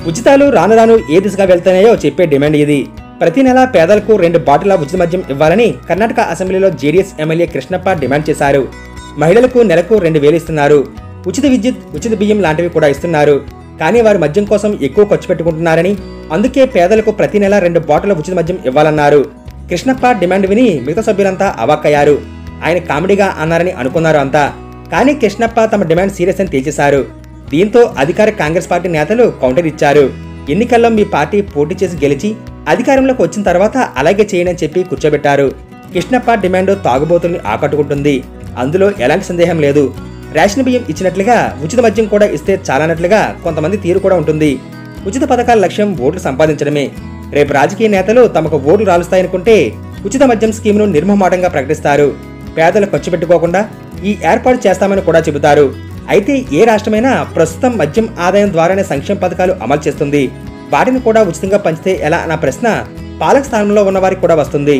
ఉచితాలు రాను రాను ఏ దిశగా వెళ్తున్నాయో చెప్పే డిమాండ్ ఇది. ప్రతి నెల పేదలకు 2 బాటిళ్ల ఉచిత మద్యం ఇవ్వాలని కర్ణాటక అసెంబ్లీలో జేడీఎస్ ఎమ్మెల్యే కృష్ణప్ప డిమాండ్ చేశారు. మహిళలకు నెలకు 2,000 ఇస్తున్నారు. ఉచిత విద్యుత్, ఉచిత బియ్యం లాంటివి కూడా ఇస్తున్నారు. కానీ వారు మద్యం కోసం ఎక్కువ ఖర్చు పెట్టుకుంటున్నారని, అందుకే పేదలకు ప్రతి నెల 2 బాటిళ్ల ఉచిత మద్యం ఇవ్వాలన్నారు. కృష్ణప్ప డిమాండ్ విని మిగతా సభ్యులంతా అవాక్కయ్యారు. ఆయన కామెడీగా అన్నారని అనుకున్నారు అంతా. కానీ కృష్ణప్ప తమ డిమాండ్ సీరియస్ అని తేల్చేశారు. దీంతో అధికార కాంగ్రెస్ పార్టీ నేతలు కౌంటర్ ఇచ్చారు. ఎన్నికల్లో మీ పార్టీ పోటీ చేసి గెలిచి అధికారంలోకి వచ్చిన తర్వాత అలాగే చేయండి అని చెప్పి కూర్చోబెట్టారు. కృష్ణప్ప డిమాండ్ తాగుబోతుల్ని ఆకట్టుకుంటుంది. అందులో ఎలాంటి సందేహం లేదు. రేషన్ బియ్యం ఇచ్చినట్లుగా ఉచిత మద్యం కూడా ఇస్తే చాలన్నట్లుగా కొంతమంది తీరు కూడా ఉంటుంది. ఉచిత పథకాల లక్ష్యం ఓట్లు సంపాదించడమే. రేపు రాజకీయ నేతలు తమకు ఓట్లు రాలుస్తాయనుకుంటే ఉచిత మద్యం స్కీమ్ను నిర్మోహమాటంగా ప్రకటిస్తారు. పేదలు ఖర్చు పెట్టుకోకుండా ఈ ఏర్పాటు చేస్తామని కూడా చెబుతారు. అయితే ఏ రాష్ట్రమైనా ప్రస్తుతం మద్యం ఆదాయం ద్వారానే సంక్షేమ పథకాలు అమలు చేస్తుంది. వాటిని కూడా ఉచితంగా పంచితే ఎలా అన్న ప్రశ్న పాలక స్థానంలో ఉన్నవారికి కూడా వస్తుంది.